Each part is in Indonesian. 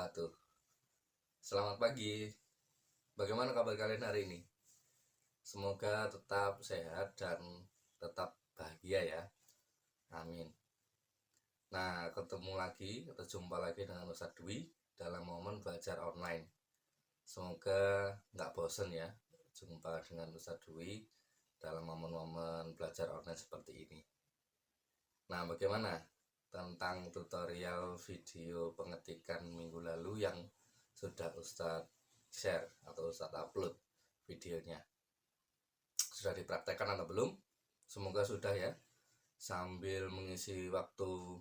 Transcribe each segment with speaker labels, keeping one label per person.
Speaker 1: wabarakatuh. Selamat pagi. Bagaimana kabar kalian hari ini? Semoga tetap sehat dan tetap bahagia ya. Amin. Nah, jumpa lagi dengan Ustadz Dwi dalam momen belajar online. Semoga nggak bosen ya jumpa dengan Ustadz Dwi dalam momen-momen belajar online seperti ini. Nah, bagaimana tentang tutorial video pengetikan minggu lalu yang sudah Ustadz share atau Ustadz upload videonya? Sudah dipraktekkan atau belum? Semoga sudah ya. Sambil mengisi waktu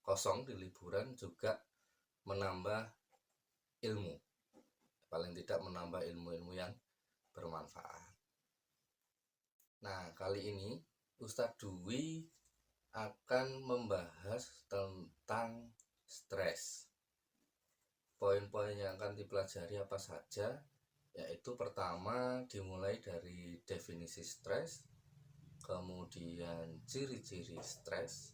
Speaker 1: kosong di liburan juga menambah ilmu. Paling tidak menambah ilmu-ilmu yang bermanfaat. Nah, kali ini Ustadz Dwi akan membahas tentang stres. Poin-poin yang akan dipelajari apa saja, yaitu pertama dimulai dari definisi stres, kemudian ciri-ciri stres,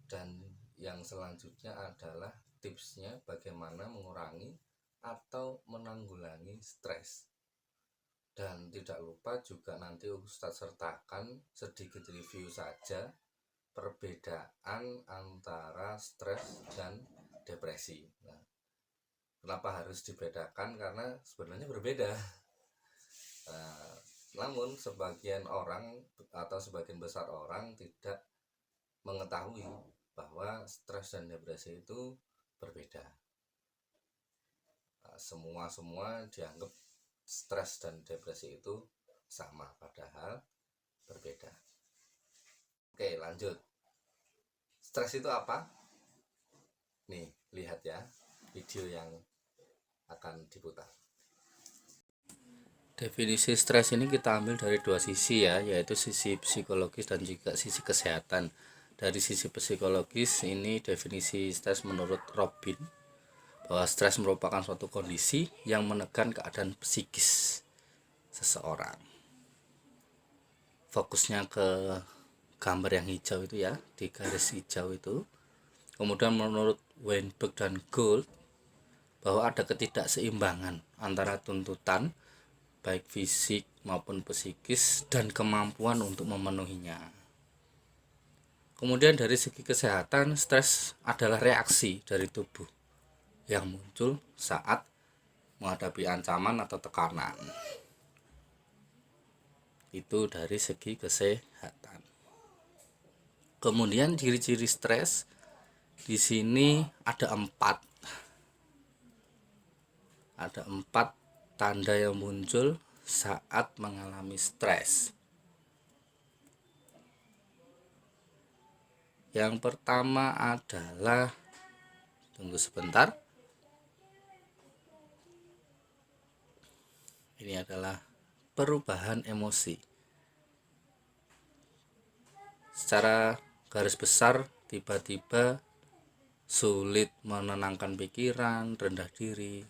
Speaker 1: dan yang selanjutnya adalah tipsnya bagaimana mengurangi atau menanggulangi stres. Dan tidak lupa juga nanti Ustadz sertakan sedikit review saja perbedaan antara stres dan depresi. Nah, kenapa harus dibedakan? Karena sebenarnya berbeda. Namun sebagian orang atau sebagian besar orang tidak mengetahui bahwa stres dan depresi itu berbeda. Semua dianggap stres dan depresi itu sama, padahal berbeda. Oke, lanjut. Stres itu apa? Nih, lihat ya video yang akan diputar. Definisi stres ini kita ambil dari dua sisi ya, yaitu sisi psikologis dan juga sisi kesehatan. Dari sisi psikologis ini definisi stres menurut Robin bahwa stres merupakan suatu kondisi yang menekan keadaan psikis seseorang. Fokusnya ke gambar yang hijau itu ya, di garis hijau itu. Kemudian menurut Weinberg dan Gould bahwa ada ketidakseimbangan antara tuntutan baik fisik maupun psikis dan kemampuan untuk memenuhinya. Kemudian dari segi kesehatan, stres adalah reaksi dari tubuh yang muncul saat menghadapi ancaman atau tekanan. Itu dari segi kesehatan. Kemudian ciri-ciri stres di sini ada 4. Ada 4 tanda yang muncul saat mengalami stres. Yang pertama adalah, tunggu sebentar. Ini adalah perubahan emosi. Secara garis besar, tiba-tiba sulit menenangkan pikiran, rendah diri.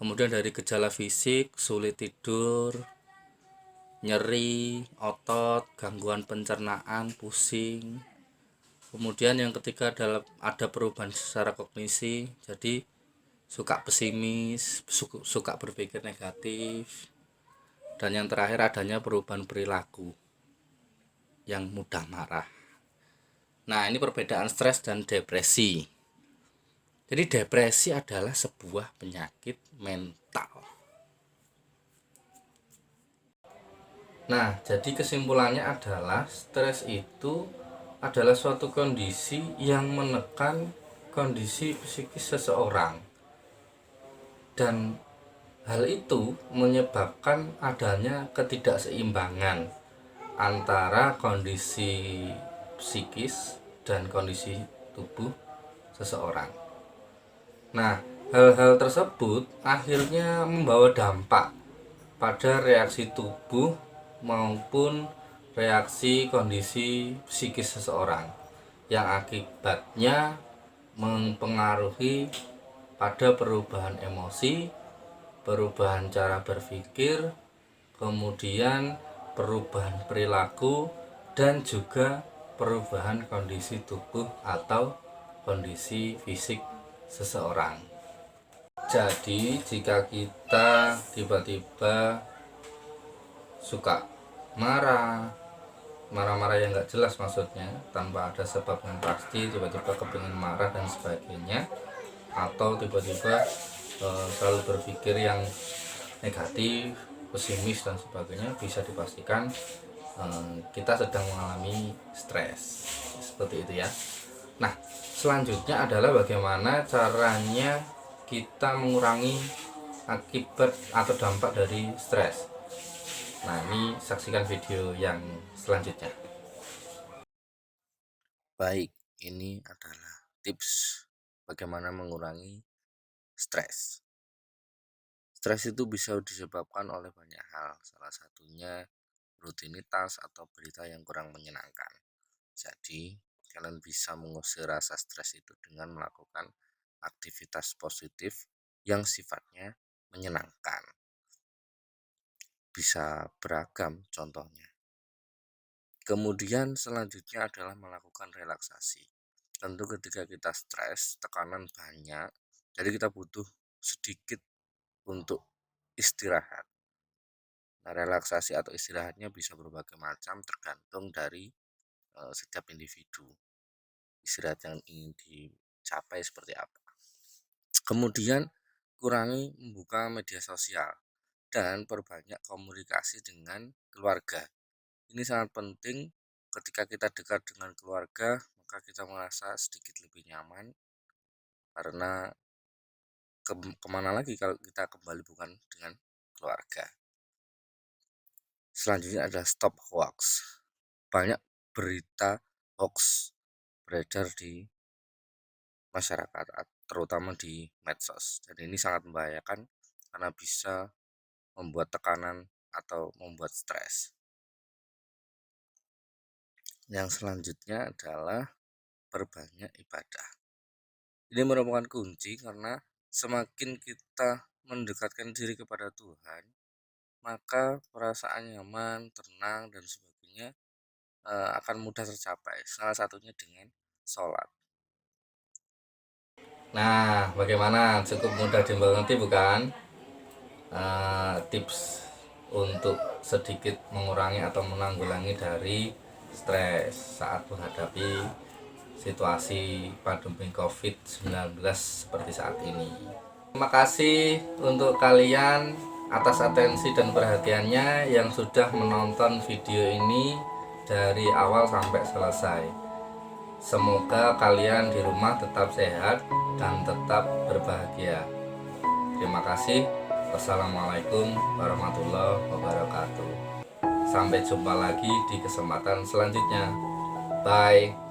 Speaker 1: Kemudian dari gejala fisik, sulit tidur, nyeri otot, gangguan pencernaan, pusing. Kemudian yang ketiga adalah ada perubahan secara kognisi, jadi suka pesimis, suka berpikir negatif. Dan yang terakhir adanya perubahan perilaku yang mudah marah. Nah, ini perbedaan stres dan depresi. Jadi depresi adalah sebuah penyakit mental. Nah, jadi kesimpulannya adalah stres itu adalah suatu kondisi yang menekan kondisi psikis seseorang. Dan hal itu menyebabkan adanya ketidakseimbangan antara kondisi psikis dan kondisi tubuh seseorang. Nah, hal-hal tersebut akhirnya membawa dampak pada reaksi tubuh maupun reaksi kondisi psikis seseorang yang akibatnya mempengaruhi pada perubahan emosi, perubahan cara berpikir, kemudian perubahan perilaku, dan juga perubahan kondisi tubuh atau kondisi fisik seseorang. Jadi jika kita tiba-tiba suka marah-marah yang nggak jelas, maksudnya tanpa ada sebab yang pasti, tiba-tiba kepingin marah dan sebagainya, atau tiba-tiba selalu berpikir yang negatif, pesimis dan sebagainya, bisa dipastikan kita sedang mengalami stres seperti itu ya. Nah, selanjutnya adalah bagaimana caranya kita mengurangi akibat atau dampak dari stres. Nah, ini saksikan video yang selanjutnya. Baik, ini adalah tips bagaimana mengurangi stres. Stres itu bisa disebabkan oleh banyak hal, salah satunya rutinitas atau berita yang kurang menyenangkan. Jadi, kalian bisa mengusir rasa stres itu dengan melakukan aktivitas positif yang sifatnya menyenangkan. Bisa beragam contohnya. Kemudian selanjutnya adalah melakukan relaksasi. Tentu ketika kita stres, tekanan banyak, jadi kita butuh sedikit untuk istirahat. Nah, relaksasi atau istirahatnya bisa berbagai macam tergantung dari setiap individu. Istirahat yang ingin dicapai seperti apa. Kemudian kurangi membuka media sosial dan perbanyak komunikasi dengan keluarga. Ini sangat penting. Ketika kita dekat dengan keluarga, maka kita merasa sedikit lebih nyaman, karena kemana lagi kalau kita kembali bukan dengan keluarga. Selanjutnya adalah stop hoax. Banyak berita hoax beredar di masyarakat, terutama di medsos, dan ini sangat membahayakan karena bisa membuat tekanan atau membuat stres. Yang selanjutnya adalah perbanyak ibadah. Ini merupakan kunci, karena semakin kita mendekatkan diri kepada Tuhan, maka perasaan nyaman, tenang dan sebagainya akan mudah tercapai. Salah satunya dengan sholat. Nah, bagaimana? Cukup mudah dimengerti bukan? Tips untuk sedikit mengurangi atau menanggulangi dari stres saat menghadapi situasi pandemi COVID-19 seperti saat ini. Terima kasih untuk kalian atas atensi dan perhatiannya yang sudah menonton video ini dari awal sampai selesai. Semoga kalian di rumah tetap sehat dan tetap berbahagia. Terima kasih. Wassalamualaikum warahmatullahi wabarakatuh. Sampai jumpa lagi di kesempatan selanjutnya. Bye.